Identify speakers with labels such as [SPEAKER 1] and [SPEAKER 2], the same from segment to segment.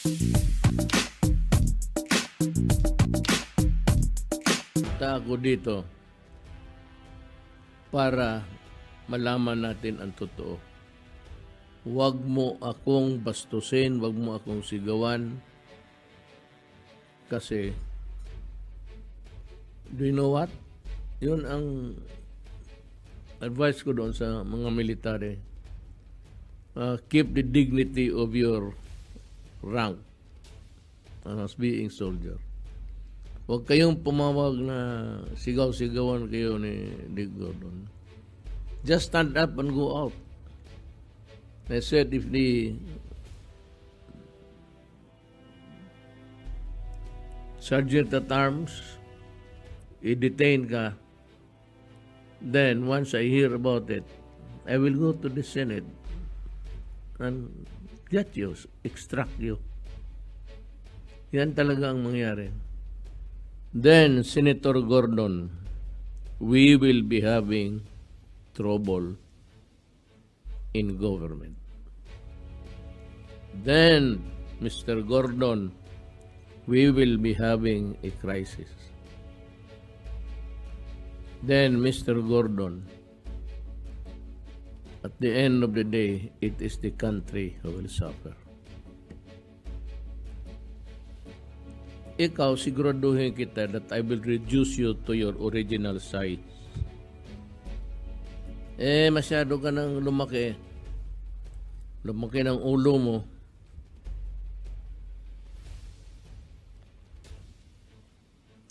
[SPEAKER 1] Punta ako dito para malaman natin ang totoo. Huwag mo akong bastusin, huwag mo akong sigawan. Kasi, do you know what? Yun ang advice ko doon sa mga military. Keep the dignity of your rank as being soldier. Huwag kayong pumawag na sigaw-sigawan kayo ni Dick Gordon. Just stand up and go out. I said if the sergeant at arms i-detain ka, then once I hear about it, I will go to the Senate and get you, extract you. Yan talaga ang mangyari. Then, Senator Gordon, we will be having trouble in government. Then, Mr. Gordon, we will be having a crisis. Then, Mr. Gordon, at the end of the day, it is the country who will suffer. Ikaw, siguraduhin kita that I will reduce you to your original size. Masyado ka nang lumaki. Lumaki ng ulo mo.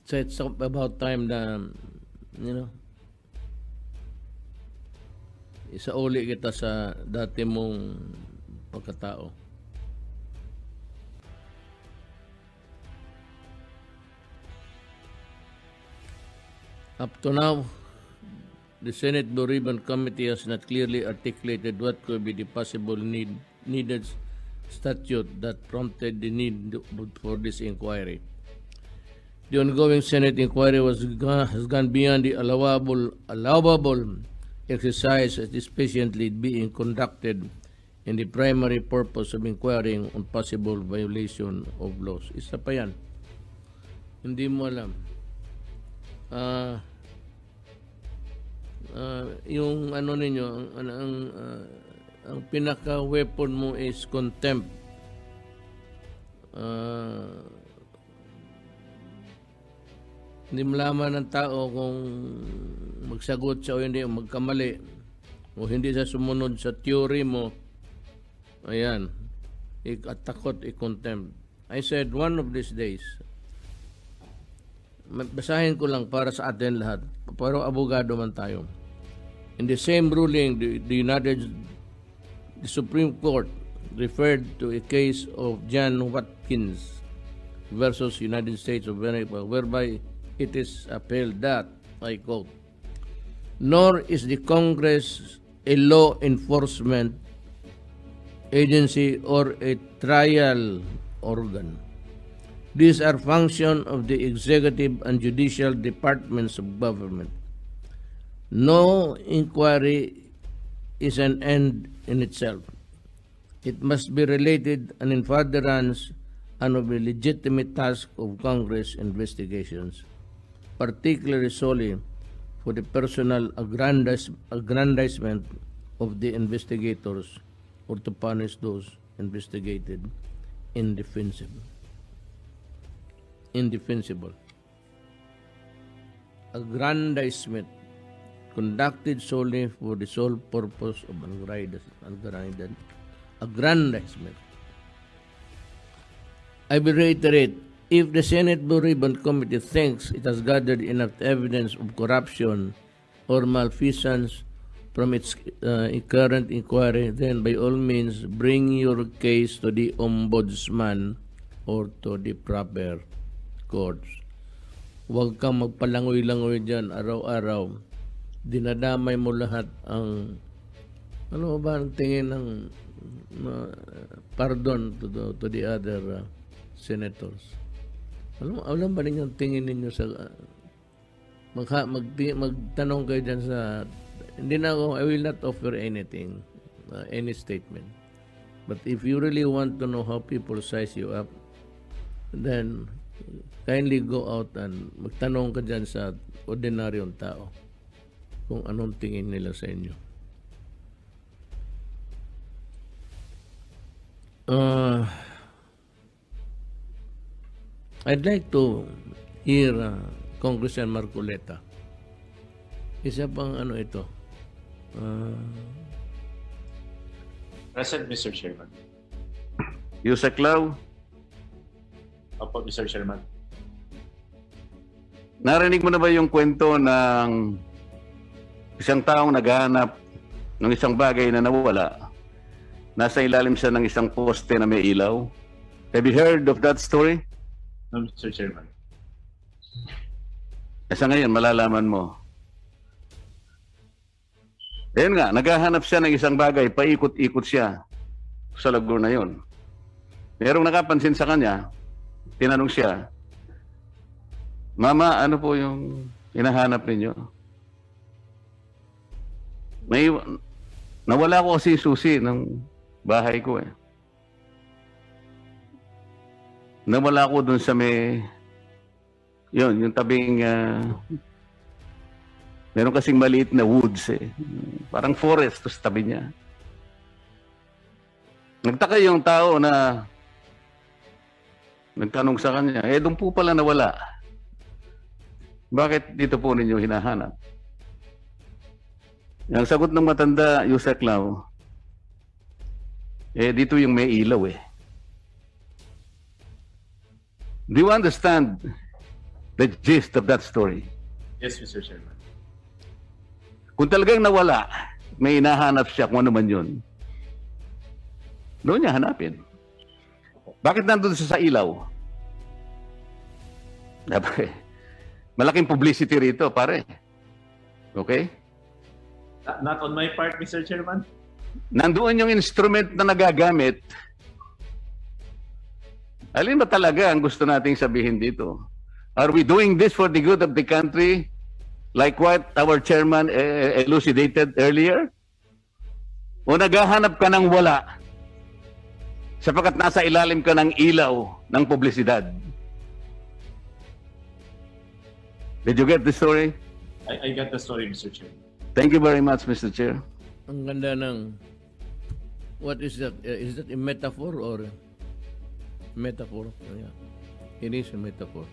[SPEAKER 1] So it's about time na, isauli kita sa dati mong pagkatao. Up to now, the Senate Blue Ribbon Committee has not clearly articulated what could be the possible needed statute that prompted the need for this inquiry. The ongoing Senate inquiry has gone beyond the allowable exercise that is patiently being conducted in the primary purpose of inquiring on possible violation of laws. Isa pa yan. Hindi mo alam. Yung ano ninyo, ang pinaka-weapon mo is contempt. Hindi malaman ng tao kung magsagot siya o hindi, o magkamali, o hindi siya sumunod sa theory mo. Ayan, at takot, i-contempt. I said, one of these days, basahin ko lang para sa atin lahat, pero abogado man tayo. In the same ruling, the Supreme Court referred to a case of John Watkins versus United States of America, whereby it is upheld that, I quote, nor is the Congress a law enforcement agency or a trial organ. These are functions of the executive and judicial departments of government. No inquiry is an end in itself. It must be related and in furtherance and of the legitimate task of Congress investigations, particularly solely for the personal aggrandizement of the investigators or to punish those investigated indefensible. Aggrandizement conducted solely for the sole purpose of aggrandizement. I will reiterate, if the Senate Blue Ribbon Committee thinks it has gathered enough evidence of corruption or malfeasance from its current inquiry, then by all means bring your case to the Ombudsman or to the proper courts. Huwag kang magpalangoy-langoy dyan araw-araw. Dinadamay mo lahat ang ano ba ang tingin ng pardon to the other senators. Alam ba ninyo ang tingin ninyo sa magtanong kayo dyan sa hindi na ako, I will not offer anything, any statement. But if you really want to know how people size you up, then kindly go out and magtanong ka dyan sa ordinaryong tao kung anong tingin nila sa inyo. I'd like to hear Congressman Marcoleta. Isa pang ano ito?
[SPEAKER 2] Present, Mr. Chairman.
[SPEAKER 3] Yusek Lau,
[SPEAKER 2] Opo, Mr. Chairman.
[SPEAKER 3] narinig mo na ba yung kwento ng isang taong naghahanap ng isang bagay na nawala? Nasa ilalim siya ng isang poste na may ilaw. Have you heard of that story?
[SPEAKER 2] No, Mr. Chairman.
[SPEAKER 3] Sa ngayon, malalaman mo. Ayun nga, naghahanap siya ng isang bagay, paikot-ikot siya sa lugar na yun. Merong nakapansin sa kanya, tinanong siya, Mama, ano po yung hinahanap ninyo? Nawala ko kasi susi ng bahay ko eh. Nawala ko dun sa yung tabing, meron kasing maliit na woods eh. Parang forest to sa tabi niya. Nagtaka yung tao na nagtanong sa kanya, doon po pala nawala. Bakit dito po ninyo hinahanap? Ang sagot ng matanda, Yusek Lau, dito yung may ilaw eh. Do you understand the gist of that story?
[SPEAKER 2] Yes, Mr. Chairman.
[SPEAKER 3] Kung talagang nawala, may hinahanap siya kung ano man yun, doon niya hanapin. Bakit nandun siya sa ilaw? Malaking publicity rito, pare. Okay?
[SPEAKER 2] Not on my part, Mr. Chairman.
[SPEAKER 3] Nandoon yung instrument na nagagamit. Alin ba talaga ang gusto nating sabihin dito? Are we doing this for the good of the country? Like what our chairman elucidated earlier? O naghahanap ka ng wala sapagkat nasa ilalim ka ng ilaw ng publisidad? Did you get the story?
[SPEAKER 2] I got the story, Mr. Chairman.
[SPEAKER 3] Thank you very much, Mr. Chair.
[SPEAKER 1] Ang ganda ng, what is that? Is that a metaphor or metaphor? Yeah. It is a metaphor.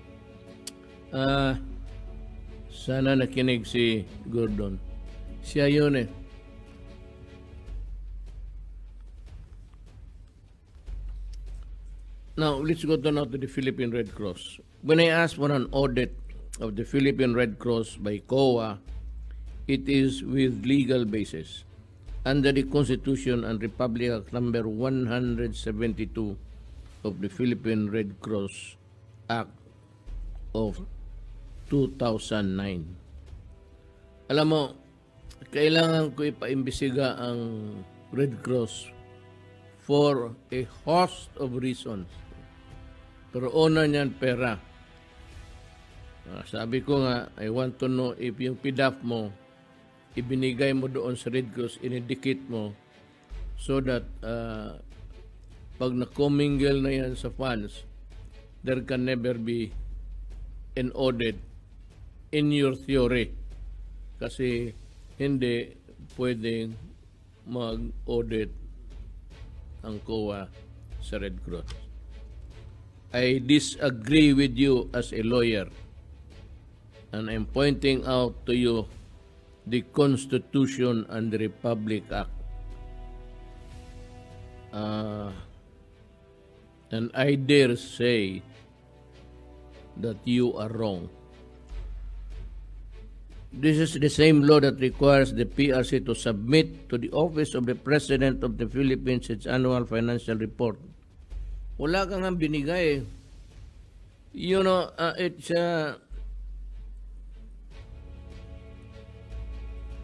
[SPEAKER 1] Sana nakinig si Gordon. Siya yun eh. Now, let's go now to the Philippine Red Cross. When I asked for an audit of the Philippine Red Cross by COA, it is with legal basis under the Constitution and Republic Act number 172 of the Philippine Red Cross Act of 2009. Alam mo, kailangan ko ipaimbestiga ang Red Cross for a host of reasons. Pero una niyan, pera. Sabi ko nga, I want to know if yung PDAF mo, ibinigay mo doon sa Red Cross, inidikit mo, so that pag na-commingle na yan sa funds, there can never be an audit in your theory. Kasi hindi pwedeng mag-audit ang COA sa Red Cross. I disagree with you as a lawyer, and I'm pointing out to you the Constitution and the Republic Act. And I dare say that you are wrong. This is the same law that requires the PRC to submit to the Office of the President of the Philippines its annual financial report. Wala kang nga binigay. You know, it's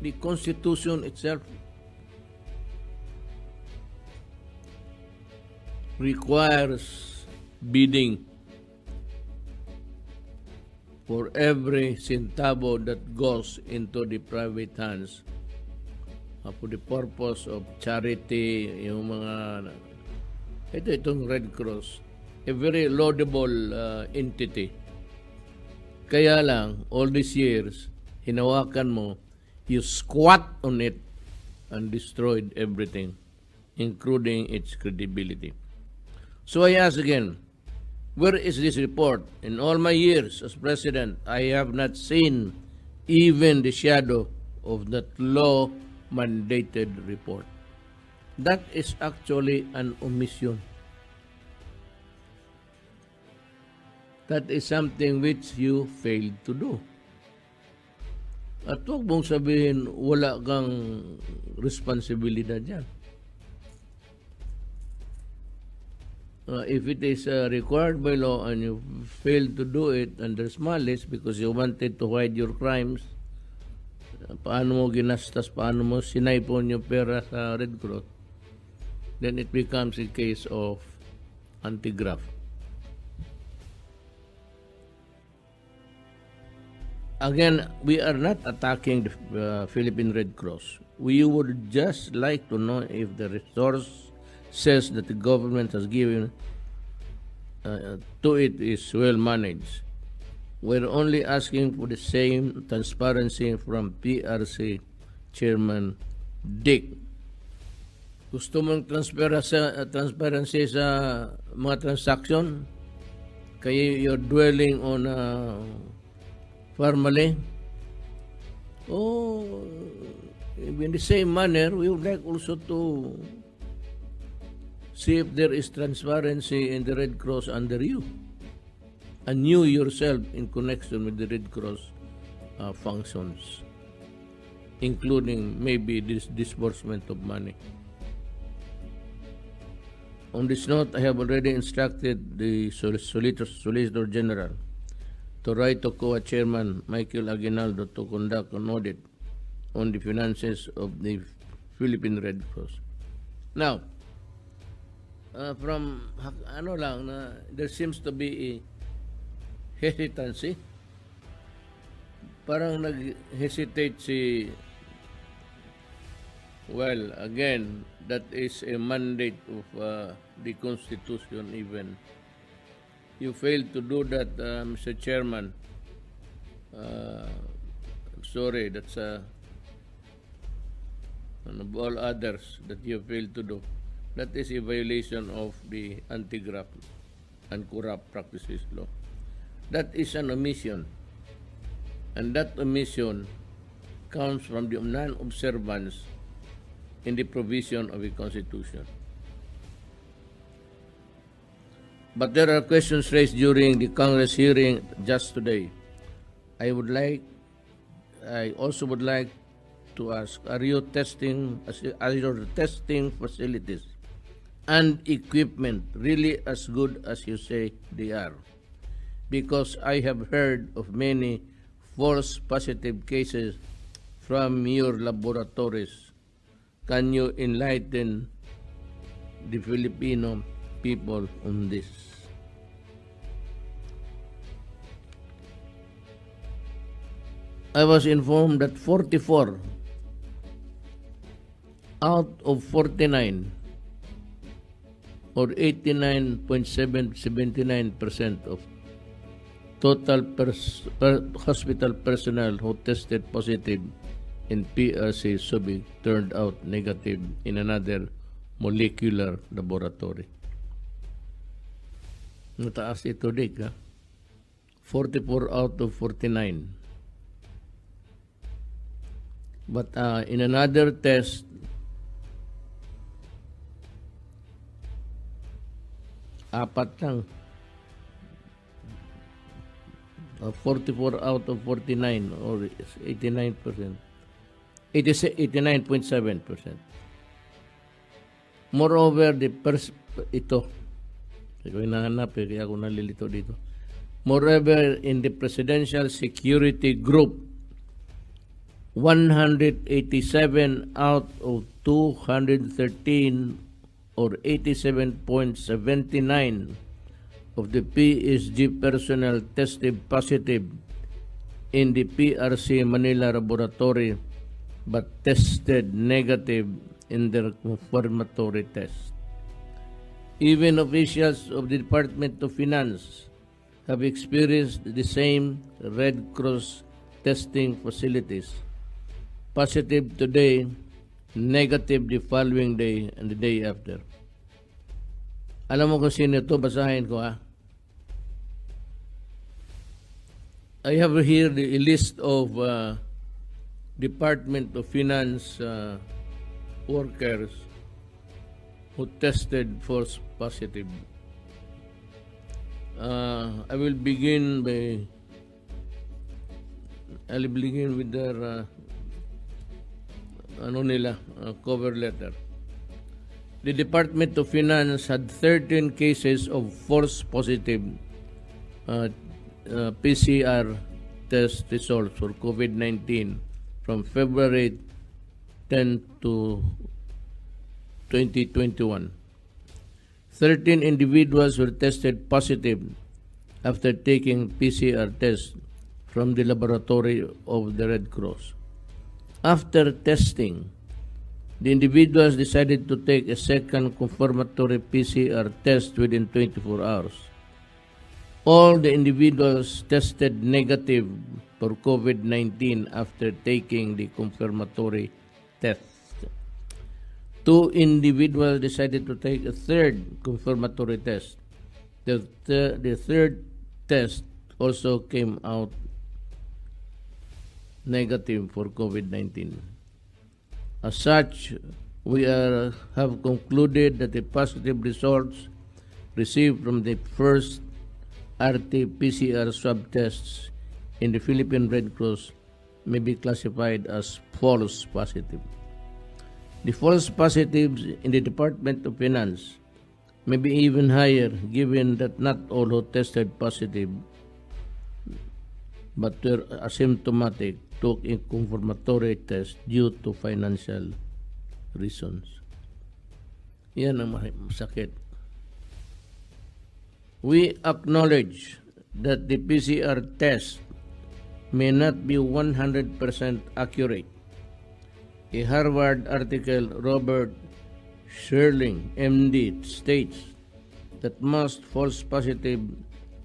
[SPEAKER 1] the Constitution itself requires bidding for every centavo that goes into the private hands for the purpose of charity, yung mga Itong Red Cross, a very laudable entity. Kaya lang, all these years, hinawakan mo, you squat on it and destroyed everything, including its credibility. So I ask again, where is this report? In all my years as president, I have not seen even the shadow of that law-mandated report. That is actually an omission. That is something which you failed to do. At huwag mong sabihin, wala kang responsibilidad yan. If it is required by law and you fail to do it and there's malice because you wanted to hide your crimes, paano mo ginastas, paano mo sinaipon yung pera sa Red Cross, then it becomes a case of anti-graft. Again, we are not attacking the Philippine Red Cross. We would just like to know if the resources that the government has given to it is well managed. We're only asking for the same transparency from PRC Chairman Dick. Gusto mong transparency sa mga transaction? Kaya you're dwelling on formally. In the same manner, we would like also to see if there is transparency in the Red Cross under you, and you yourself in connection with the Red Cross functions, including maybe this disbursement of money. On this note, I have already instructed the Solicitor General to write to COA Chairman Michael Aguinaldo to conduct an audit on the finances of the Philippine Red Cross. Now, there seems to be a hesitancy. Parang nag-hesitate si, well, again, that is a mandate of the Constitution even. You failed to do that, Mr. Chairman. I'm sorry, that's of all others that you failed to do. That is a violation of the Anti-Graft and Corrupt Practices Law. That is an omission. And that omission comes from the non-observance in the provision of the Constitution. But there are questions raised during the Congress hearing just today. I also would like to ask, are your testing facilities and equipment really as good as you say they are? Because I have heard of many false positive cases from your laboratories. Can you enlighten the Filipino people on this? I was informed that 44 out of 49 or 89.79% of total hospital personnel who tested positive in PRC Subic turned out negative in another molecular laboratory. Mataas ito, Dick, ha? 44 out of 49. But in another test, apat lang. 44 out of 49 or 89%. 89.7%. Moreover, ito. Ikaw hinahanap kaya ako nalilito dito. Moreover, in the Presidential Security Group, 187 out of 213 or 87.79 of the PSG personnel tested positive in the PRC Manila laboratory but tested negative in their confirmatory test. Even officials of the Department of Finance have experienced the same Red Cross testing facilities. Positive today, negative the following day and the day after. Alam mo kung sino ito? Basahin ko ha. I have here the list of Department of Finance workers who tested false positive. I'll begin with their cover letter. The Department of Finance had 13 cases of false positive PCR test results for COVID-19 from February 10 to 2021. 13 individuals were tested positive after taking PCR tests from the laboratory of the Red Cross. After testing, the individuals decided to take a second confirmatory PCR test within 24 hours. All the individuals tested negative for COVID-19 after taking the confirmatory test. 2 individuals decided to take a third confirmatory test. The third test also came out negative for COVID-19. As such, we have concluded that the positive results received from the first RT-PCR swab tests in the Philippine Red Cross may be classified as false positive. The false positives in the Department of Finance may be even higher given that not all who tested positive but were asymptomatic took a confirmatory test due to financial reasons. Yan ang masakit. We acknowledge that the PCR test may not be 100% accurate. A Harvard article, Robert Sherling, MD, states that most false positive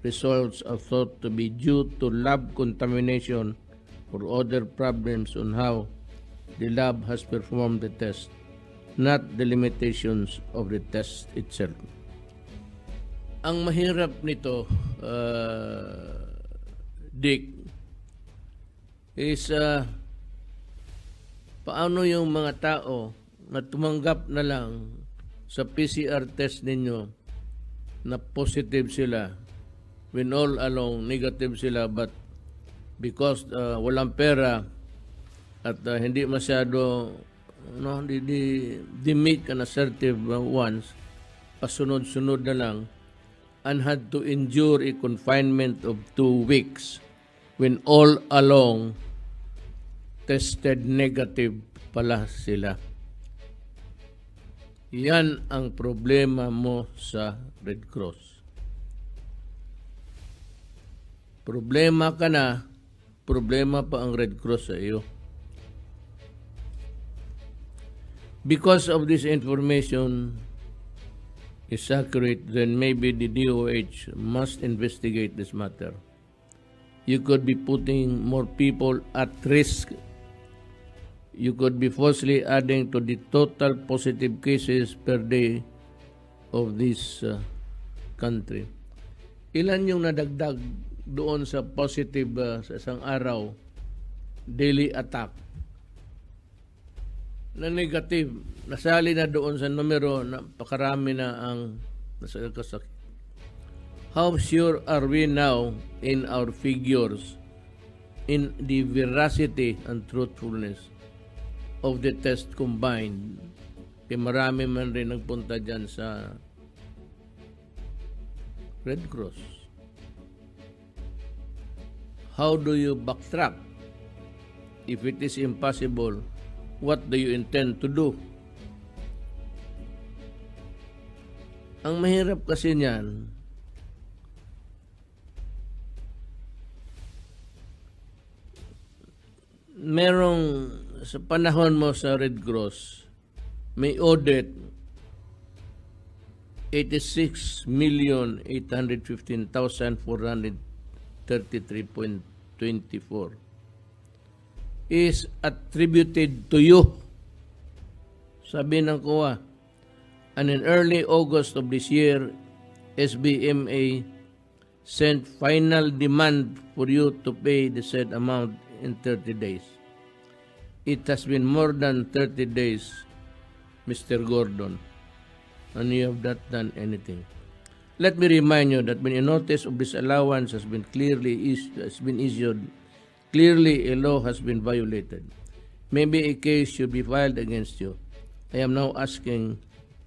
[SPEAKER 1] results are thought to be due to lab contamination or other problems on how the lab has performed the test, not the limitations of the test itself. Ang mahirap nito, Dick, is paano yung mga tao na tumanggap na lang sa PCR test ninyo na positive sila when all along negative sila, but because walang pera at hindi masyado di meet ka na assertive ones, pasunod-sunod na lang, and had to endure a confinement of 2 weeks when all along tested negative pala sila. Yan ang problema mo sa Red Cross. Problema ka na, problema pa ang Red Cross sa iyo. Because of this information is accurate, then maybe the DOH must investigate this matter. You could be putting more people at risk. You could be falsely adding to the total positive cases per day of this country. Ilan yung nadagdag doon sa positive sa isang araw, daily attack, na negative, nasali na doon sa numero na pakarami na ang nasakasakit. How sure are we now in our figures, in the veracity and truthfulness of the test combined? Kaya marami man rin nagpunta dyan sa Red Cross. How do you backtrack? If it is impossible, what do you intend to do? Ang mahirap kasi niyan, merong sa panahon mo sa Red Cross, may audit 86,815,433.24 is attributed to you. Sabi ng COA, and in early August of this year, SBMA sent final demand for you to pay the said amount in 30 days. It has been more than 30 days, Mr. Gordon, and you have not done anything. Let me remind you that when a notice of disallowance has been issued, clearly a law has been violated. Maybe a case should be filed against you. I am now asking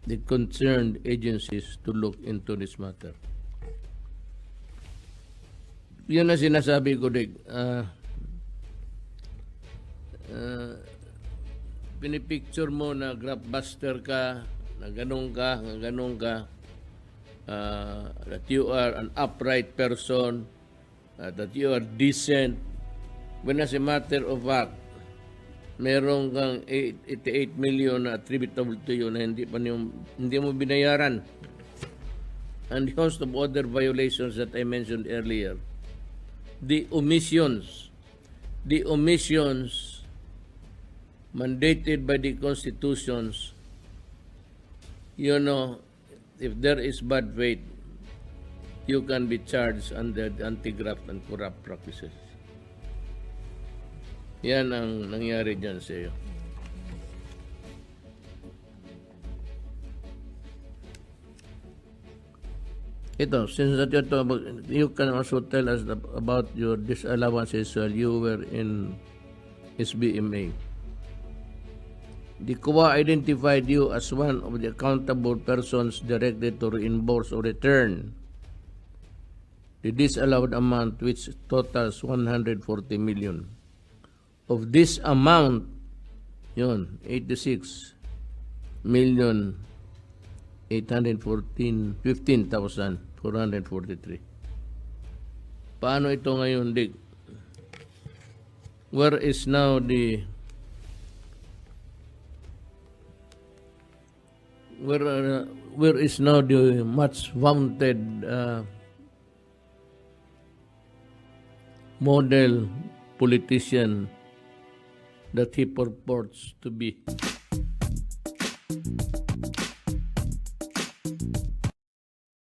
[SPEAKER 1] the concerned agencies to look into this matter. Yun na sinasabi ko, Dig. Pinipicture mo na grabbuster ka, na ganun ka, that you are an upright person, that you are decent. When as a matter of fact, merong kang 88 million na attributable to you na hindi mo binayaran. And the host of other violations that I mentioned earlier. The omissions mandated by the constitutions, you know, if there is bad faith, you can be charged under the anti-graft and corrupt practices. Yan ang nangyari dyan sa iyo. Ito, since that you can also tell us about your disallowances while you were in SBMA. The COA identified you as one of the accountable persons directed to reimburse or return the disallowed amount, which totals 140 million. Of this amount, yun, 86 million 815,443. Paano ito ngayon, Dick? Where is now the much vaunted model politician that he purports to be?